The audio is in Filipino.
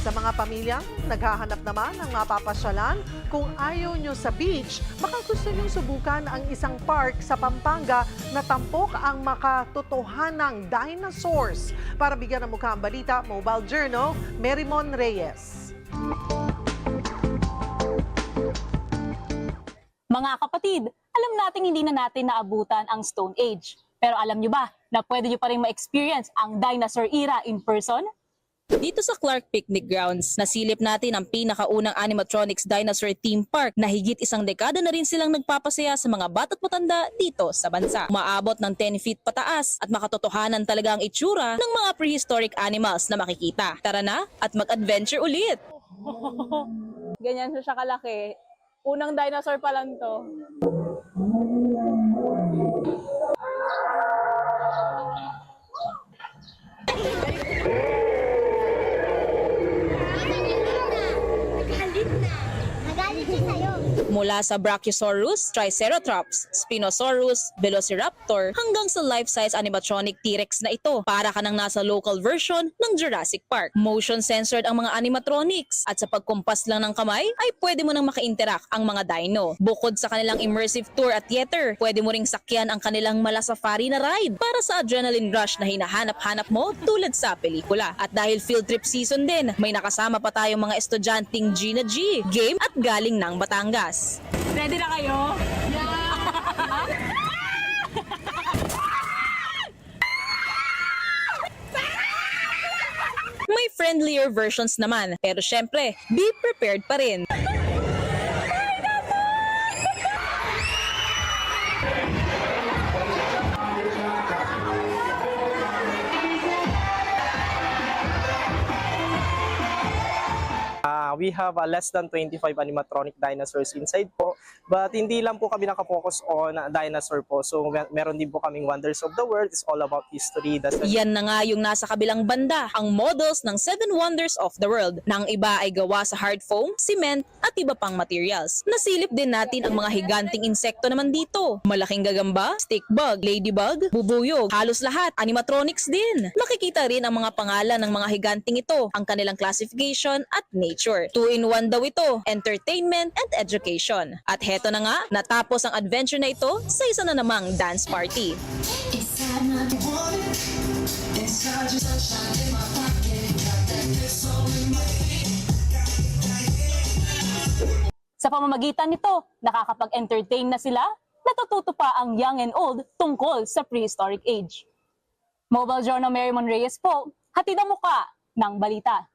Sa mga pamilyang naghahanap naman ng mapapasyalan, kung ayaw nyo sa beach, baka gusto nyo subukan ang isang park sa Pampanga na tampok ang makatotohanang dinosaurs. Para bigyan ng mukha ang balita, Mobile Journal, Merimon Reyes. Mga kapatid, alam nating hindi na natin naabutan ang Stone Age. Pero alam nyo ba na pwede nyo pa rin ma-experience ang dinosaur era in person? Dito sa Clark Picnic Grounds, nasilip natin ang pinakaunang animatronics dinosaur theme park na higit isang dekada na rin silang nagpapasaya sa mga bata't matanda dito sa bansa. Umaabot ng 10 feet pataas at makatotohanan talaga ang itsura ng mga prehistoric animals na makikita. Tara na at mag-adventure ulit! Ganyan siya kalaki. Unang dinosaur pa lang to. Mula sa Brachiosaurus, Triceratops, Spinosaurus, Velociraptor hanggang sa life-size animatronic T-Rex na ito, para ka nang nasa local version ng Jurassic Park. Motion censored ang mga animatronics at sa pagkumpas lang ng kamay ay pwede mo nang maka-interact ang mga dino. Bukod sa kanilang immersive tour at theater, pwede mo ring sakyan ang kanilang mala-safari na ride para sa adrenaline rush na hinahanap-hanap mo tulad sa pelikula. At dahil field trip season din, may nakasama pa tayong mga estudyanteng Gina G, game at galing ng Batangas. Ready na kayo? May friendlier versions naman, pero syempre, be prepared pa rin. We have less than 25 animatronic dinosaurs inside po. But hindi lang po kami nakafocus on dinosaur po. So meron din po kaming Wonders of the World. It's all about history. Yan na nga yung nasa kabilang banda, ang models ng 7 Wonders of the World. Na ang iba ay gawa sa hard foam, cement at iba pang materials. Nasilip din natin ang mga higanting insekto naman dito. Malaking gagamba, stick bug, ladybug, bubuyog, halos lahat, animatronics din. Makikita rin ang mga pangalan ng mga higanting ito, ang kanilang classification at nature. 2-in-1 daw ito, entertainment and education. At heto na nga, natapos ang adventure na ito sa isa na namang dance party. Sa pamamagitan nito, nakakapag-entertain na sila, natututo pa ang young and old tungkol sa prehistoric age. Mobile Journal, Merimon Reyes po, hatid ang muka ng balita.